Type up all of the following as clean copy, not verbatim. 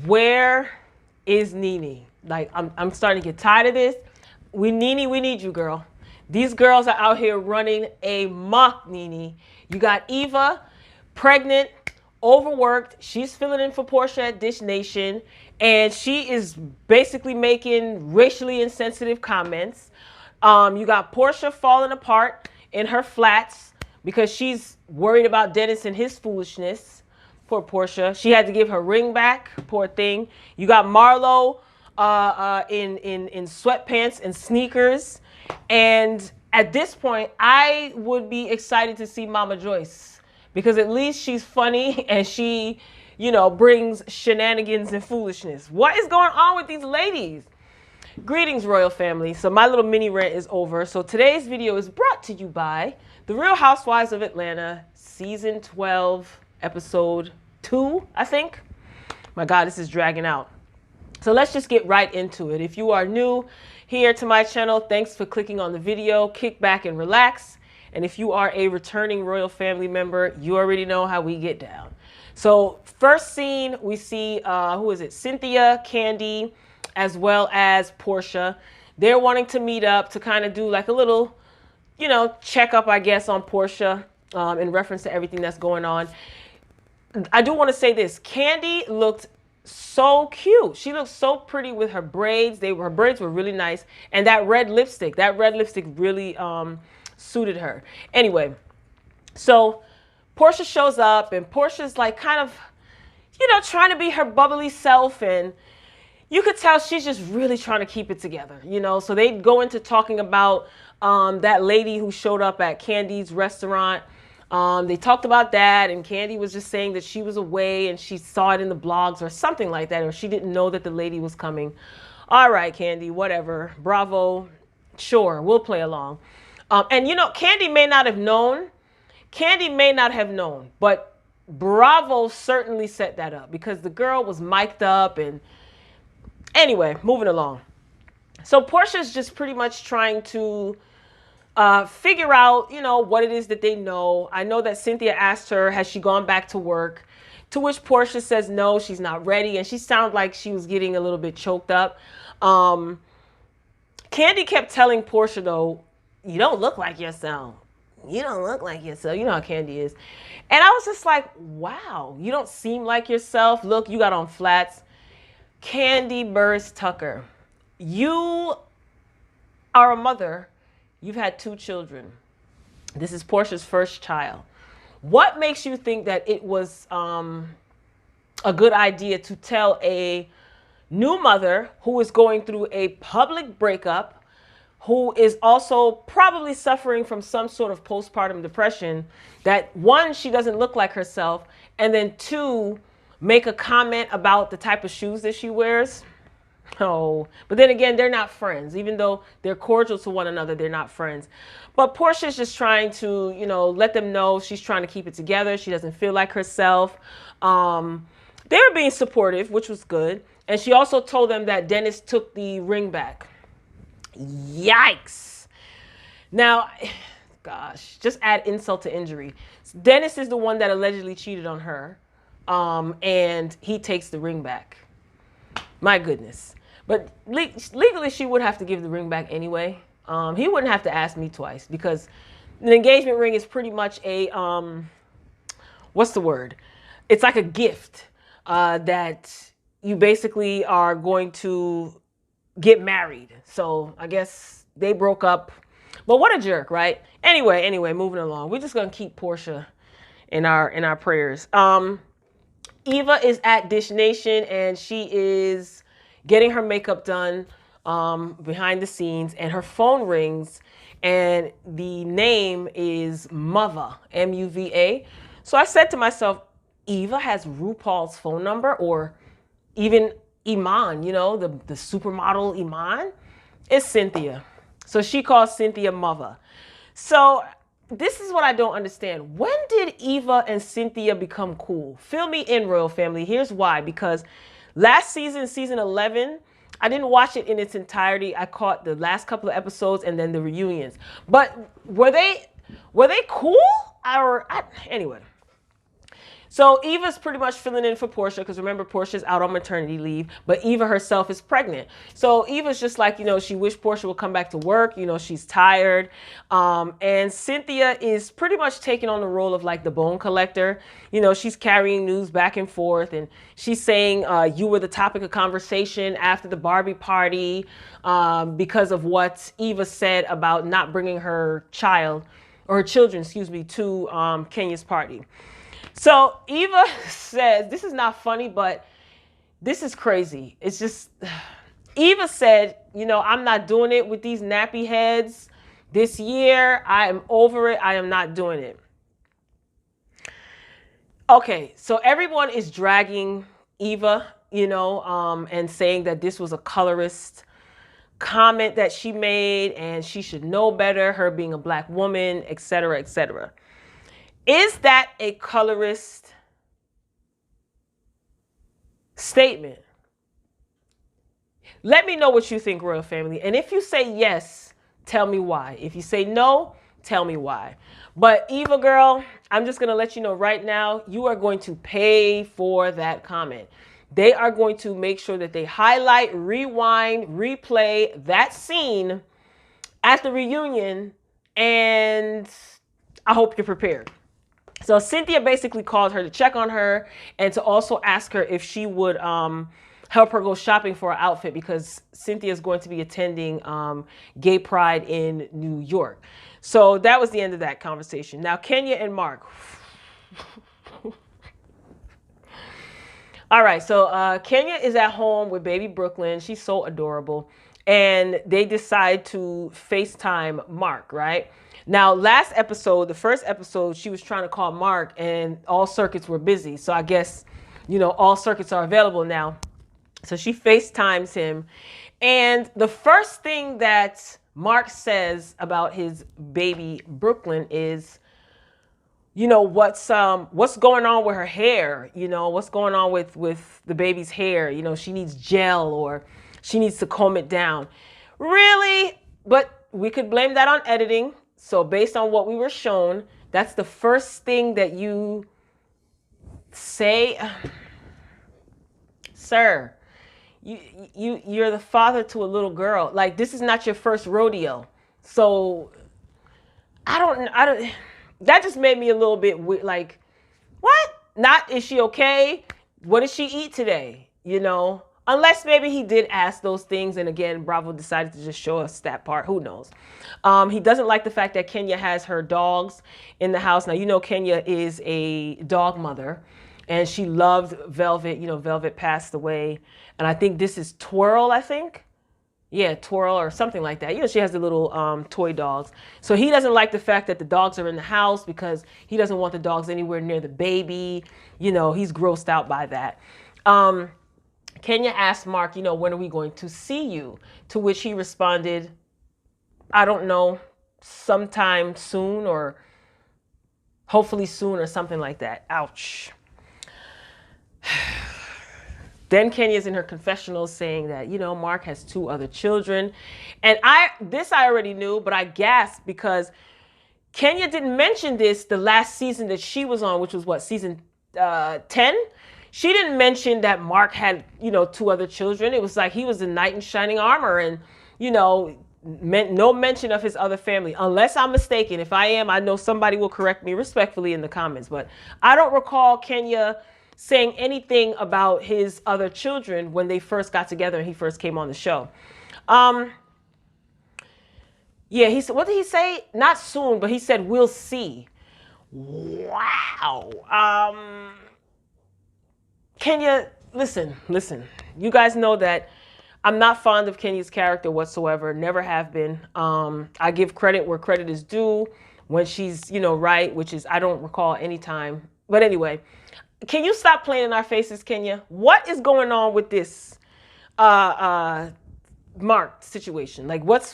Where is Nene? Like, I'm starting to get tired of this. Nene, we need you, girl. These girls are out here running amok, Nene. You got Eva, pregnant, overworked. She's filling in for Porsha at Dish Nation, and she is basically making racially insensitive comments. You got Porsha falling apart in her flats because she's worried about Dennis and his foolishness. Poor Porsha. She had to give her ring back. Poor thing. You got Marlo in sweatpants and sneakers. And at this point, I would be excited to see Mama Joyce because at least she's funny and she, brings shenanigans and foolishness. What is going on with these ladies? Greetings, royal family. So my little mini rant is over. So today's video is brought to you by The Real Housewives of Atlanta, season 12, episode 2, I think. My God, this is dragging out. So let's just get right into it. If you are new here to my channel, thanks for clicking on the video. Kick back and relax. And if you are a returning royal family member, you already know how we get down. So first scene, we see, who is it? Cynthia, Kandi, as well as Portia. They're wanting to meet up to kind of do like a little, checkup, I guess, on Portia in reference to everything that's going on. I do want to say this. Kandi looked so cute. She looked so pretty with her braids. Her braids were really nice. And that red lipstick really suited her. Anyway, so Portia shows up and Portia's like kind of, trying to be her bubbly self, and you could tell she's just really trying to keep it together, So they go into talking about that lady who showed up at Kandi's restaurant. They talked about that, and Kandi was just saying that she was away and she saw it in the blogs or something like that, or she didn't know that the lady was coming. All right, Kandi, whatever. Bravo. Sure, we'll play along. And Kandi may not have known. Kandi may not have known, but Bravo certainly set that up because the girl was mic'd up. And anyway, moving along. So Portia's just pretty much trying to figure out, what it is that they know. I know that Cynthia asked her, has she gone back to work? To which Portia says no, she's not ready. And she sounded like she was getting a little bit choked up. Kandi kept telling Portia, though, you don't look like yourself. You don't look like yourself. You know how Kandi is. And I was just like, wow, you don't seem like yourself. Look, you got on flats. Kandi Burris Tucker, you are a mother. You've had 2 children. This is Portia's first child. What makes you think that it was a good idea to tell a new mother who is going through a public breakup, who is also probably suffering from some sort of postpartum depression, that 1, she doesn't look like herself, and then 2, make a comment about the type of shoes that she wears? Oh, but then again, they're not friends. Even though they're cordial to one another, they're not friends. But Portia's just trying to, let them know she's trying to keep it together. She doesn't feel like herself. They were being supportive, which was good. And she also told them that Dennis took the ring back. Yikes. Now, gosh, just add insult to injury. Dennis is the one that allegedly cheated on her. And he takes the ring back. My goodness. But legally, she would have to give the ring back anyway. He wouldn't have to ask me twice because an engagement ring is pretty much a, what's the word? It's like a gift that you basically are going to get married. So I guess they broke up. But what a jerk, right? Anyway, moving along. We're just going to keep Porsha in our prayers. Eva is at Dish Nation and she is getting her makeup done behind the scenes, and her phone rings and the name is Muva, M-U-V-A. So I said to myself, Eva has RuPaul's phone number, or even Iman, the supermodel Iman. It's Cynthia. So she calls Cynthia Muva. So this is what I don't understand. When did Eva and Cynthia become cool? Fill me in, royal family. Here's why. Because last season, season 11, I didn't watch it in its entirety. I caught the last couple of episodes and then the reunions. But were they cool? Anyway. So Eva's pretty much filling in for Porsha because remember Portia's out on maternity leave, but Eva herself is pregnant. So Eva's just like, she wished Porsha would come back to work. She's tired. And Cynthia is pretty much taking on the role of like the bone collector. She's carrying news back and forth, and she's saying you were the topic of conversation after the Barbie party because of what Eva said about not bringing her child or her children, to Kenya's party. So Eva says, this is not funny, but this is crazy. It's just, Eva said, I'm not doing it with these nappy heads this year. I am over it. I am not doing it. Okay, so everyone is dragging Eva, and saying that this was a colorist comment that she made and she should know better, her being a black woman, etc., etc. Is that a colorist statement? Let me know what you think, Royal Family. And if you say yes, tell me why. If you say no, tell me why. But Eva girl, I'm just going to let you know right now, you are going to pay for that comment. They are going to make sure that they highlight, rewind, replay that scene at the reunion. And I hope you're prepared. So Cynthia basically called her to check on her and to also ask her if she would help her go shopping for an outfit because Cynthia is going to be attending Gay Pride in New York. So that was the end of that conversation. Now, Kenya and Mark. All right, so Kenya is at home with baby Brooklyn. She's so adorable. And they decide to FaceTime Mark, right? Now, last episode, the first episode, she was trying to call Mark and all circuits were busy. So I guess, all circuits are available now. So she FaceTimes him. And the first thing that Mark says about his baby Brooklyn is, what's going on with her hair? What's going on with the baby's hair? She needs gel or she needs to comb it down. Really? But we could blame that on editing. So based on what we were shown, that's the first thing that you say. Sir, you're the father to a little girl. Like, this is not your first rodeo. So I don't, that just made me a little bit like, what? Not, is she okay? What did she eat today? Unless maybe he did ask those things. And again, Bravo decided to just show us that part. Who knows? He doesn't like the fact that Kenya has her dogs in the house. Now, Kenya is a dog mother and she loved Velvet. Velvet passed away. And I think this is Twirl, I think. Yeah, Twirl or something like that. She has the little toy dogs. So he doesn't like the fact that the dogs are in the house because he doesn't want the dogs anywhere near the baby. He's grossed out by that. Kenya asked Mark, when are we going to see you? To which he responded, I don't know, sometime soon or hopefully soon or something like that. Ouch. Then Kenya's in her confessional saying that, Mark has 2 other children. And I already knew, but I gasped because Kenya didn't mention this the last season that she was on, which was what, season 10? She didn't mention that Mark had, 2 other children. It was like he was a knight in shining armor and, no mention of his other family, unless I'm mistaken. If I am, I know somebody will correct me respectfully in the comments, but I don't recall Kenya saying anything about his other children when they first got together and he first came on the show. Yeah, he said, what did he say? Not soon, but he said, we'll see. Wow. Kenya, listen. You guys know that I'm not fond of Kenya's character whatsoever. Never have been. I give credit where credit is due when she's, right, which is, I don't recall any time. But anyway, can you stop playing in our faces, Kenya? What is going on with this Mark situation? Like, what's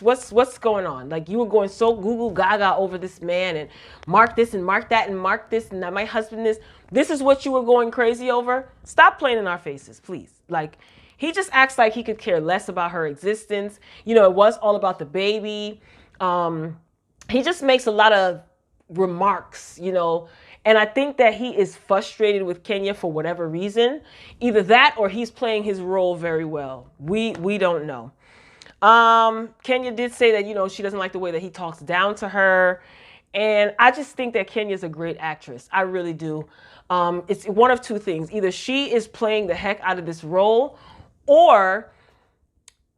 going on? Like, you were going so Google Gaga over this man and Mark this and Mark that and Mark this and my husband this. This is what you were going crazy over? Stop playing in our faces, please. Like, he just acts like he could care less about her existence. It was all about the baby. He just makes a lot of remarks, And I think that he is frustrated with Kenya for whatever reason. Either that or he's playing his role very well. We don't know. Kenya did say that, she doesn't like the way that he talks down to her. And I just think that Kenya's a great actress. I really do. It's one of two things. Either she is playing the heck out of this role, or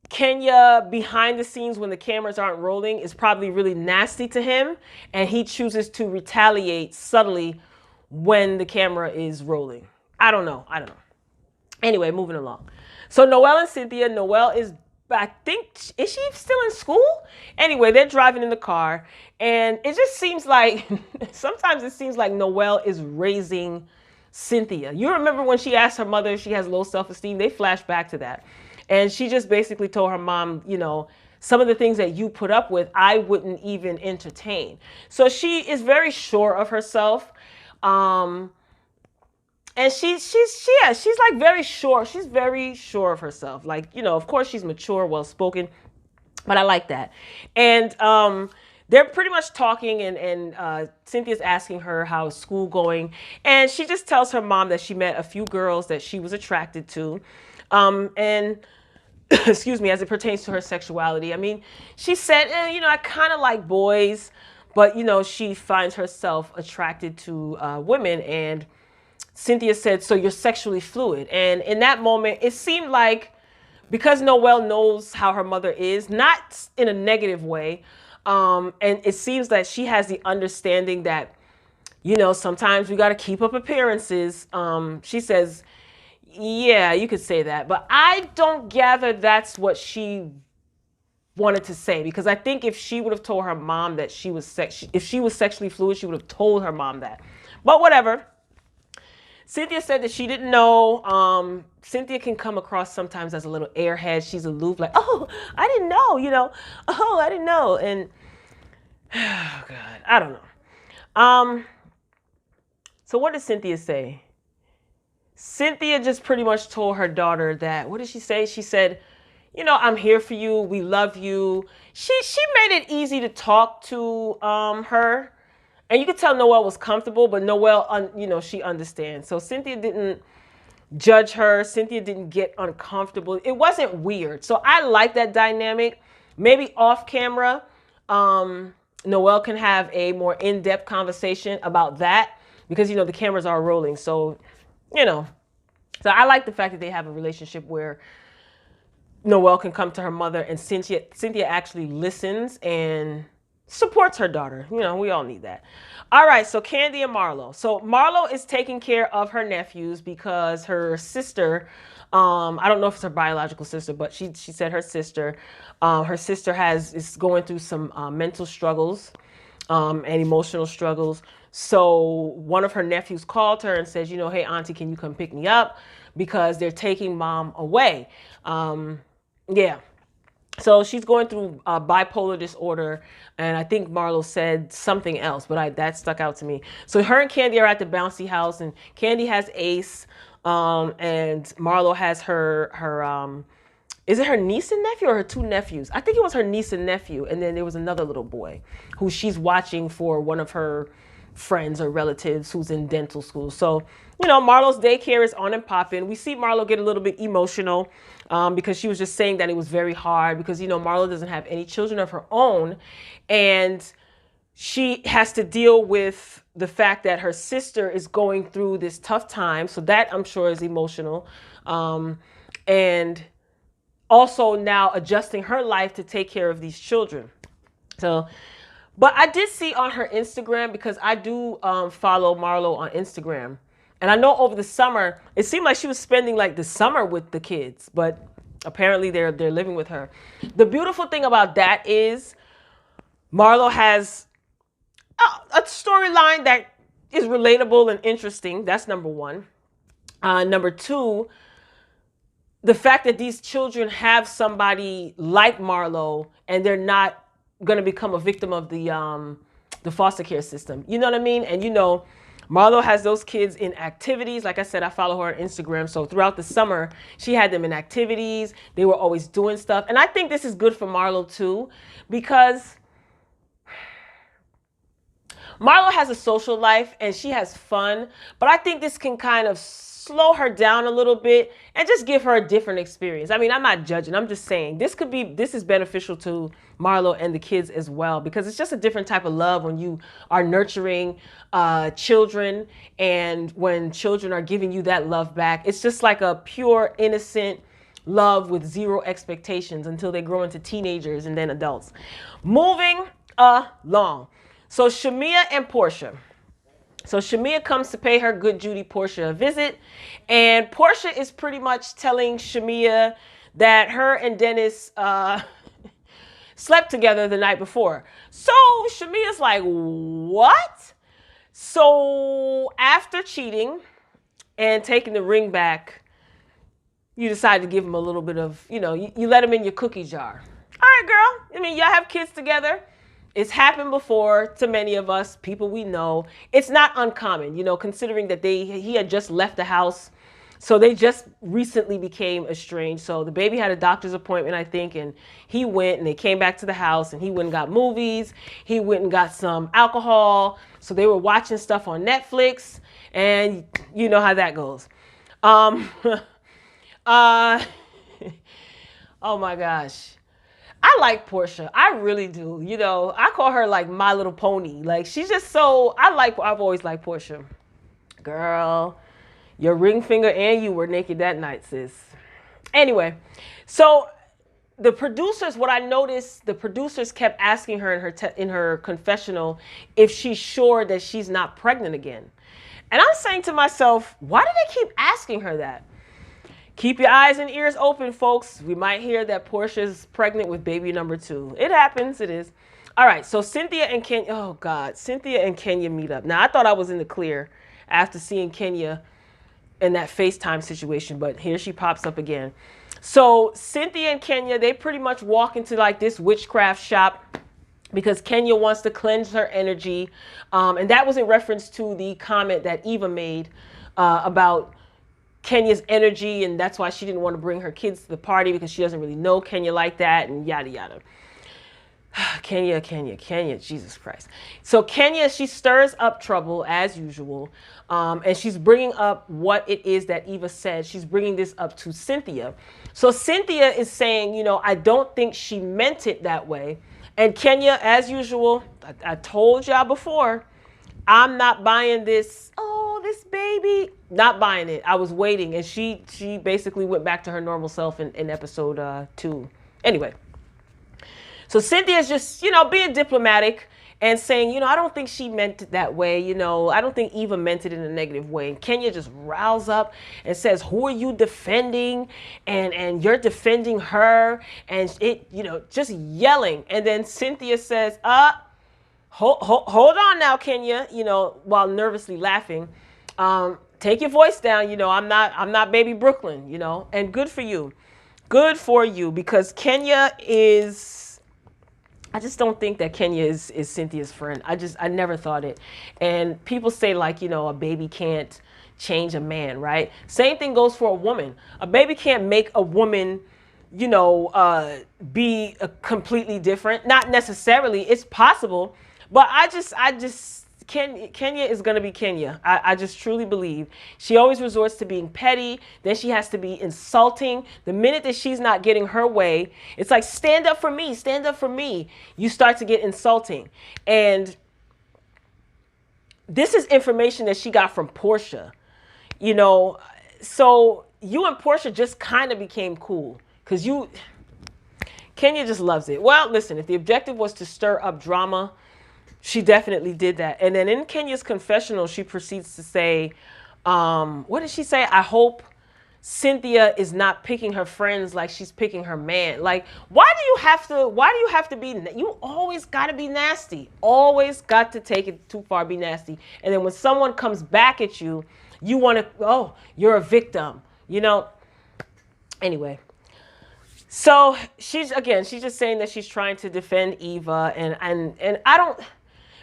Kenya, behind the scenes when the cameras aren't rolling, is probably really nasty to him, and he chooses to retaliate subtly when the camera is rolling. I don't know. Anyway, moving along. So Noel and Cynthia. Noel is, I think, is she still in school? Anyway, they're driving in the car, and it just seems like, sometimes it seems like Noel is raising Cynthia. You remember when she asked her mother if she has low self-esteem? They flash back to that. And she just basically told her mom, some of the things that you put up with, I wouldn't even entertain. So she is very sure of herself. And she's like very sure. She's very sure of herself. Like, of course she's mature, well-spoken, but I like that. And they're pretty much talking, and Cynthia's asking her how's school going. And she just tells her mom that she met a few girls that she was attracted to. And excuse me, as it pertains to her sexuality. I mean, she said, I kind of like boys, but, she finds herself attracted to women. And Cynthia said, so you're sexually fluid. And in that moment, it seemed like, because Noel knows how her mother is, not in a negative way, and it seems that she has the understanding that, sometimes we got to keep up appearances. She says, yeah, you could say that, but I don't gather that's what she wanted to say, because I think if she would have told her mom that if she was sexually fluid, she would have told her mom that. But whatever. Cynthia said that she didn't know. Cynthia can come across sometimes as a little airhead. She's aloof, like, oh, I didn't know, oh, I didn't know. And, oh, God, I don't know. So what did Cynthia say? Cynthia just pretty much told her daughter that, what did she say? She said, I'm here for you. We love you. She made it easy to talk to her. And you could tell Noel was comfortable, but Noel, she understands. So Cynthia didn't judge her. Cynthia didn't get uncomfortable. It wasn't weird. So I like that dynamic. Maybe off camera, Noel can have a more in-depth conversation about that, because, the cameras are rolling. So, so I like the fact that they have a relationship where Noel can come to her mother, and Cynthia actually listens and supports her daughter. We all need that. All right, so Kandi and Marlo. So Marlo is taking care of her nephews because her sister, I don't know if it's her biological sister, but she said her sister is going through some mental struggles and emotional struggles. So one of her nephews called her and says, hey, auntie, can you come pick me up? Because they're taking mom away. Yeah. So she's going through bipolar disorder. And I think Marlo said something else, but that stuck out to me. So her and Kandi are at the bouncy house, and Kandi has Ace. And Marlo has her is it her niece and nephew or her two nephews? I think it was her niece and nephew. And then there was another little boy who she's watching for one of her friends or relatives who's in dental school. So, Marlo's daycare is on and popping. We see Marlo get a little bit emotional because she was just saying that it was very hard because, Marlo doesn't have any children of her own. And she has to deal with the fact that her sister is going through this tough time. So that, I'm sure, is emotional. And also now adjusting her life to take care of these children. So, but I did see on her Instagram, because I do follow Marlo on Instagram. And I know over the summer, it seemed like she was spending like the summer with the kids, but apparently they're living with her. The beautiful thing about that is Marlo has a storyline that is relatable and interesting. That's number one. Number two, the fact that these children have somebody like Marlo and they're not going to become a victim of the foster care system. You know what I mean? And Marlo has those kids in activities. Like I said, I follow her on Instagram. So throughout the summer, she had them in activities. They were always doing stuff. And I think this is good for Marlo too, because Marlo has a social life and she has fun, but I think this can kind of slow her down a little bit and just give her a different experience. I mean, I'm not judging. I'm just saying this is beneficial to Marlo and the kids as well, because it's just a different type of love when you are nurturing children, and when children are giving you that love back. It's just like a pure, innocent love with zero expectations until they grow into teenagers and then adults. Moving along. So Shamia and Portia. So Shamia comes to pay her good Judy Portia a visit, and Portia is pretty much telling Shamia that her and Dennis slept together the night before. So Shamia's like, what? So after cheating and taking the ring back, you decide to give him a little bit of, you let him in your cookie jar. All right, girl. I mean, y'all have kids together. It's happened before to many of us, people we know. It's not uncommon, considering that he had just left the house. So they just recently became estranged. So the baby had a doctor's appointment, I think, and he went, and they came back to the house, and he went and got movies. He went and got some alcohol. So they were watching stuff on Netflix, and you know how that goes. Oh my gosh. I like Portia. I really do. I call her like My Little Pony. Like, she's just so, I've always liked Portia. Girl, your ring finger and you were naked that night, sis. Anyway, so the producers, what I noticed, the producers kept asking her in her confessional if she's sure that she's not pregnant again. And I'm saying to myself, why do they keep asking her that? Keep your eyes and ears open, folks. We might hear that Portia's pregnant with baby number 2. It happens. It is. All right. So Cynthia and Kenya. Oh, God. Cynthia and Kenya meet up. Now, I thought I was in the clear after seeing Kenya in that FaceTime situation, but here she pops up again. So Cynthia and Kenya, they pretty much walk into like this witchcraft shop because Kenya wants to cleanse her energy. And that was in reference to the comment that Eva made about Kenya's energy, and that's why she didn't want to bring her kids to the party, because she doesn't really know Kenya like that, and yada yada. Kenya, Jesus Christ. So Kenya, she stirs up trouble as usual, and she's bringing up what it is that Eva said. She's bringing this up to Cynthia. So Cynthia is saying, I don't think she meant it that way. And Kenya, as usual, I told y'all before, I'm not buying this. Oh, this baby. Not buying it. I was waiting. And she basically went back to her normal self in episode 2. Anyway. So Cynthia's just, being diplomatic and saying, I don't think she meant it that way. I don't think Eva meant it in a negative way. And Kenya just riles up and says, who are you defending? And you're defending her. And it, just yelling. And then Cynthia says, hold on now, Kenya, while nervously laughing. Take your voice down. I'm not baby Brooklyn, and good for you. Good for you, because Kenya is, I just don't think that Kenya is Cynthia's friend. I never thought it. And people say like, a baby can't change a man, right? Same thing goes for a woman. A baby can't make a woman, be completely different. Not necessarily. It's possible. But Kenya is going to be Kenya. I just truly believe. She always resorts to being petty. Then she has to be insulting. The minute that she's not getting her way, it's like, stand up for me, stand up for me. You start to get insulting. And this is information that she got from Portia. So you and Portia just kind of became cool. Because Kenya just loves it. Well, listen, if the objective was to stir up drama, she definitely did that. And then in Kenya's confessional, she proceeds to say, what did she say? I hope Cynthia is not picking her friends like she's picking her man. Like, why do you have to be, you always got to be nasty. Always got to take it too far, be nasty. And then when someone comes back at you, you want to, oh, you're a victim, Anyway. So she's just saying that she's trying to defend Eva, and I don't,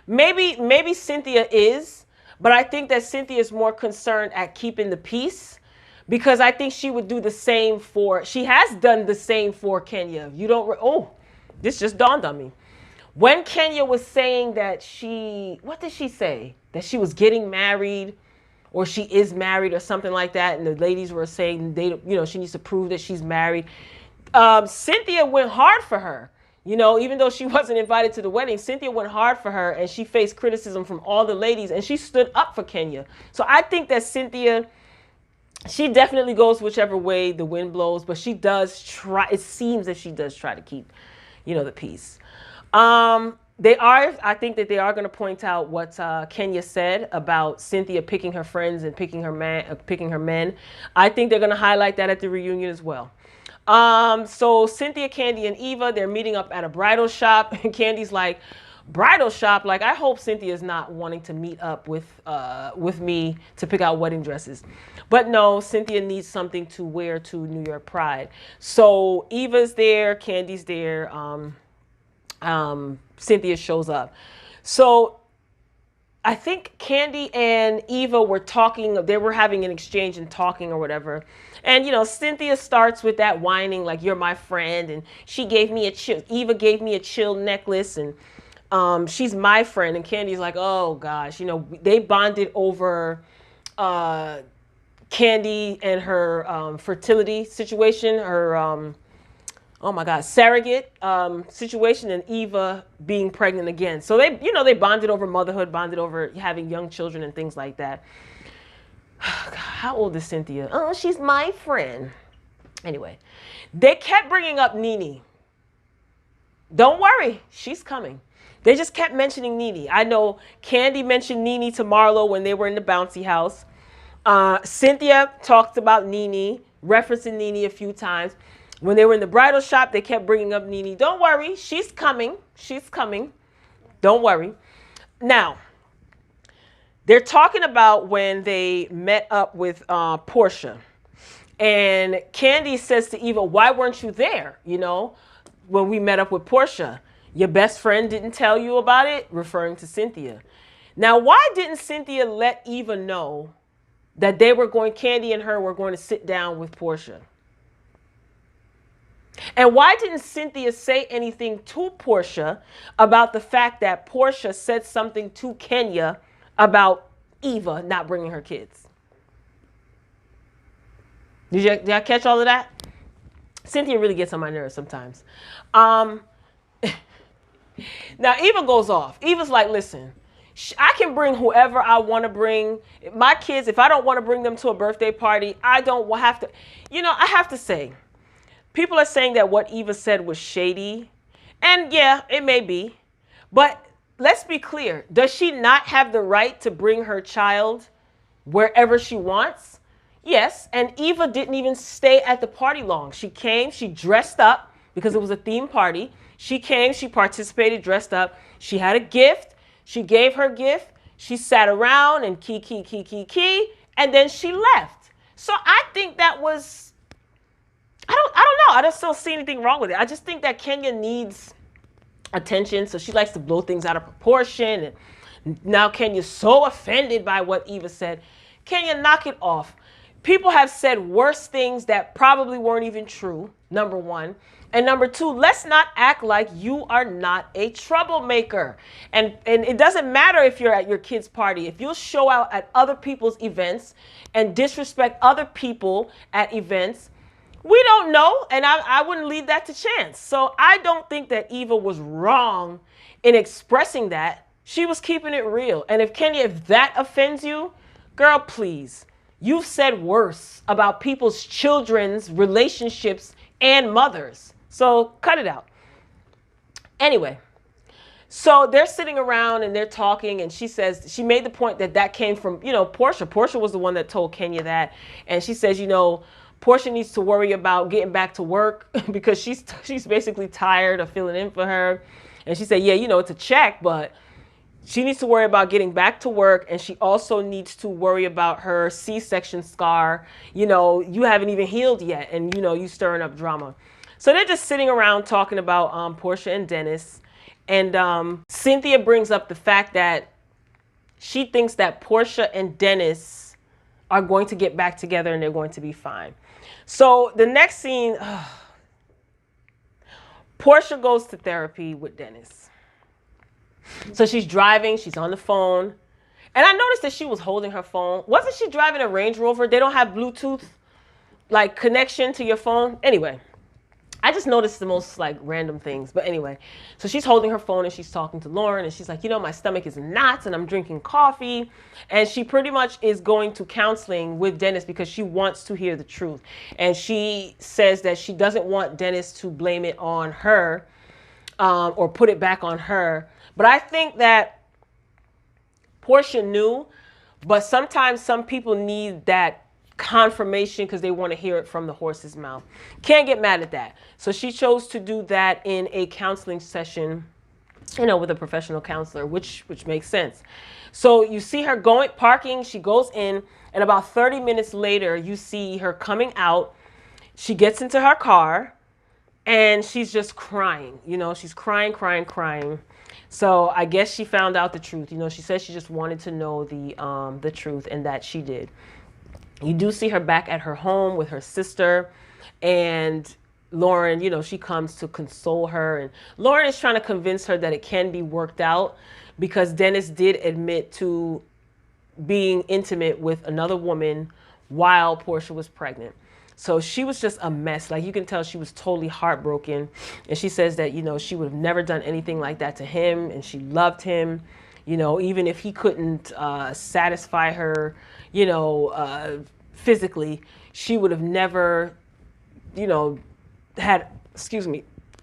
maybe Cynthia is, but I think that Cynthia is more concerned at keeping the peace, because I think she would do the same she has done the same for Kenya. This just dawned on me. When Kenya was saying that what did she say? That she was getting married or she is married or something like that. And the ladies were saying she needs to prove that she's married. Cynthia went hard for her. Even though she wasn't invited to the wedding, Cynthia went hard for her and she faced criticism from all the ladies and she stood up for Kenya. So I think that Cynthia, she definitely goes whichever way the wind blows, but she does try. It seems that she does try to keep, the peace. I think that they are going to point out what Kenya said about Cynthia picking her friends and picking her men. I think they're going to highlight that at the reunion as well. So Cynthia, Kandi, and Eva, they're meeting up at a bridal shop, and Kandi's like, bridal shop? Like, I hope Cynthia's not wanting to meet up with me to pick out wedding dresses. But no, Cynthia needs something to wear to New York Pride. So Eva's there, Kandi's there, Cynthia shows up. So I think Kandi and Eva were talking, they were having an exchange and talking or whatever. And, Cynthia starts with that whining, like, you're my friend. And she gave me Eva gave me a chill necklace. And she's my friend. And Kandi's like, oh, gosh. They bonded over Kandi and her fertility situation, her, oh, my God, surrogate situation, and Eva being pregnant again. So they bonded over motherhood, bonded over having young children and things like that. God, how old is Cynthia? Oh, she's my friend. Anyway, they kept bringing up Nene. Don't worry, she's coming. They just kept mentioning Nene. I know Kandi mentioned Nene to Marlo when they were in the bouncy house. Cynthia talked about Nene, referencing Nene a few times. When they were in the bridal shop, they kept bringing up Nene. Don't worry, she's coming. She's coming. Don't worry. Now, they're talking about when they met up with Portia. And Kandi says to Eva, why weren't you there, when we met up with Portia? Your best friend didn't tell you about it, referring to Cynthia. Now, why didn't Cynthia let Eva know that Kandi and her were going to sit down with Portia? And why didn't Cynthia say anything to Portia about the fact that Portia said something to Kenya about Eva not bringing her kids? Did y'all catch all of that? Cynthia really gets on my nerves sometimes. Now, Eva goes off. Eva's like, listen, I can bring whoever I want to bring. My kids, if I don't want to bring them to a birthday party, I don't have to. I have to say, people are saying that what Eva said was shady. And yeah, it may be. But let's be clear. Does she not have the right to bring her child wherever she wants? Yes. And Eva didn't even stay at the party long. She came, she dressed up because it was a theme party. She came, she participated, dressed up. She had a gift. She gave her gift. She sat around and key, and then she left. So I think that was, I don't know. I just don't see anything wrong with it. I just think that Kenya needs attention, so she likes to blow things out of proportion. And now Kenya's so offended by what Eva said. Kenya, knock it off. People have said worse things that probably weren't even true, number one. And number two, let's not act like you are not a troublemaker. And it doesn't matter if you're at your kid's party. If you'll show out at other people's events and disrespect other people at events, we don't know, and I wouldn't leave that to chance. So I don't think that Eva was wrong in expressing that. She was keeping it real. And if Kenya, if that offends you, girl, please. You've said worse about people's children's relationships and mothers. So cut it out. Anyway, so they're sitting around and they're talking, and she says, she made the point that came from, Portia. Portia was the one that told Kenya that. And she says, Portia needs to worry about getting back to work because she's basically tired of filling in for her. And she said, yeah, it's a check, but she needs to worry about getting back to work. And she also needs to worry about her C-section scar. You haven't even healed yet. And, you stirring up drama. So they're just sitting around talking about Porsche and Dennis. And Cynthia brings up the fact that she thinks that Porsche and Dennis are going to get back together and they're going to be fine. So the next scene, Porsche goes to therapy with Dennis. So she's driving, she's on the phone. And I noticed that she was holding her phone. Wasn't she driving a Range Rover? They don't have Bluetooth like connection to your phone. Anyway, I just noticed the most like random things. But anyway, so she's holding her phone and she's talking to Lauren and she's like, you know, my stomach is in knots and I'm drinking coffee. And she pretty much is going to counseling with Dennis because she wants to hear the truth. And she says that she doesn't want Dennis to blame it on her or put it back on her. But I think that Portia knew, but sometimes some people need that confirmation because they want to hear it from the horse's mouth. Can't get mad at that. So she chose to do that in a counseling session, you know, with a professional counselor, which makes sense. So you see her parking, she goes in, and about 30 minutes later, you see her coming out. She gets into her car and she's just crying, you know, she's crying. So I guess she found out the truth. You know, she said she just wanted to know the truth, and that she did. You do see her back at her home with her sister, and Lauren, you know, she comes to console her, and Lauren is trying to convince her that it can be worked out because Dennis did admit to being intimate with another woman while Portia was pregnant. So she was just a mess. Like, you can tell she was totally heartbroken. And she says that, you know, she would have never done anything like that to him. And she loved him, you know, even if he couldn't satisfy her, you know, physically, she would have never, you know, had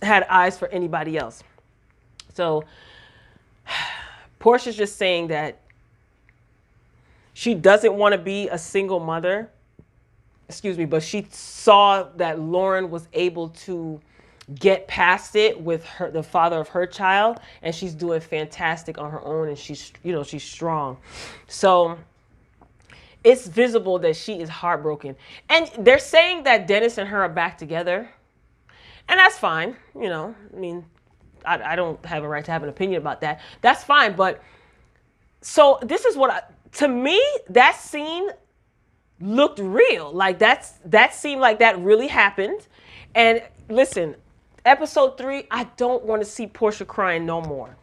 eyes for anybody else. So Portia's just saying that she doesn't want to be a single mother. But she saw that Lauren was able to get past it with the father of her child, and she's doing fantastic on her own, and she's strong. So it's visible that she is heartbroken. And they're saying that Dennis and her are back together, and that's fine. You know, I mean, I don't have a right to have an opinion about that. That's fine. But so this is to me, that scene looked real. Like that seemed like that really happened. And listen, episode 3, I don't want to see Portia crying no more.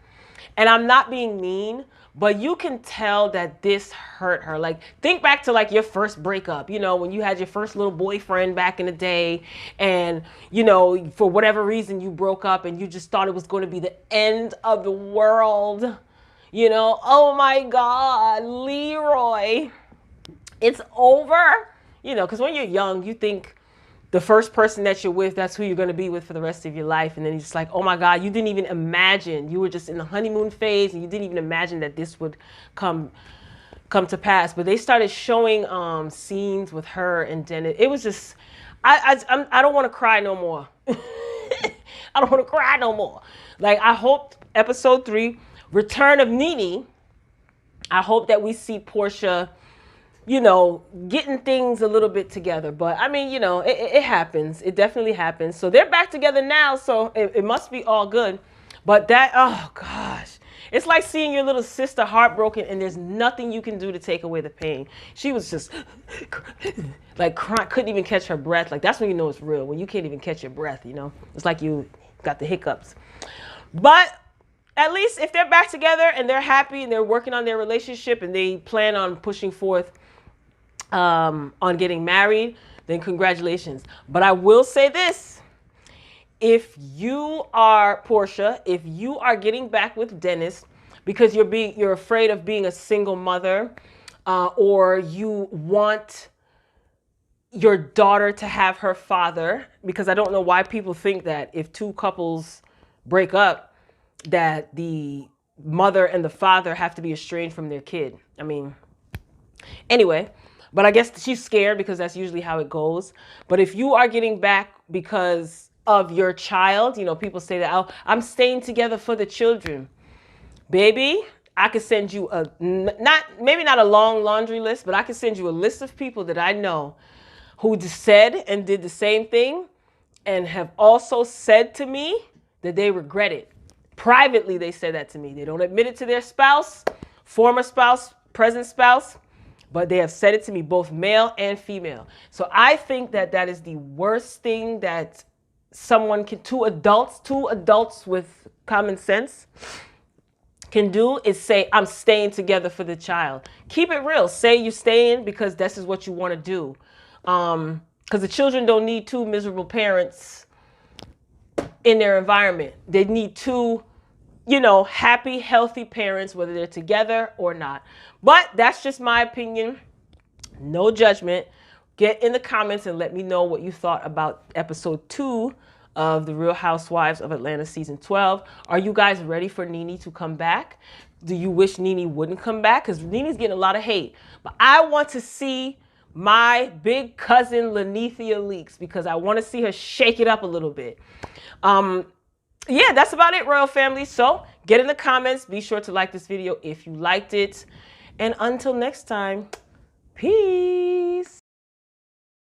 And I'm not being mean, but you can tell that this hurt her. Like, think back to like your first breakup, you know, when you had your first little boyfriend back in the day, and, you know, for whatever reason you broke up and you just thought it was going to be the end of the world. You know, oh my God, Leroy, it's over. You know, because when you're young, you think the first person that you're with, that's who you're going to be with for the rest of your life. And then you're just like, oh my God, you didn't even imagine. You were just in the honeymoon phase and you didn't even imagine that this would come to pass. But they started showing scenes with her and Dennis. It was just, I don't want to cry no more. I don't want to cry no more. Like, I hope episode 3, Return of Nene, I hope that we see Portia, you know, getting things a little bit together. But I mean, you know, it happens. It definitely happens. So they're back together now. So it must be all good. But that, oh gosh, it's like seeing your little sister heartbroken and there's nothing you can do to take away the pain. She was just like crying, couldn't even catch her breath. Like, that's when you know it's real, when you can't even catch your breath, you know. It's like you got the hiccups. But at least if they're back together and they're happy and they're working on their relationship and they plan on pushing forth on getting married, then congratulations. But I will say this. If you are Portia, if you are getting back with Dennis because you're afraid of being a single mother, or you want your daughter to have her father, because I don't know why people think that if two couples break up, that the mother and the father have to be estranged from their kid. I mean, anyway, but I guess she's scared because that's usually how it goes. But if you are getting back because of your child, you know, people say that, oh, I'm staying together for the children. Baby, I could send you maybe not a long laundry list, but I could send you a list of people that I know who said and did the same thing and have also said to me that they regret it. Privately, they said that to me. They don't admit it to their spouse, former spouse, present spouse, but they have said it to me, both male and female. So I think that that is the worst thing that two adults with common sense can do is say, I'm staying together for the child. Keep it real. Say you're staying because this is what you want to do. Because the children don't need two miserable parents in their environment. They need two, you know, happy, healthy parents, whether they're together or not. But that's just my opinion. No judgment. Get in the comments and let me know what you thought about episode 2 of The Real Housewives of Atlanta season 12. Are you guys ready for Nene to come back? Do you wish Nene wouldn't come back? Because Nene's getting a lot of hate. But I want to see my big cousin Lanithia Leaks because I want to see her shake it up a little bit. Yeah, that's about it, Royal Family. So get in the comments. Be sure to like this video if you liked it. And until next time, peace.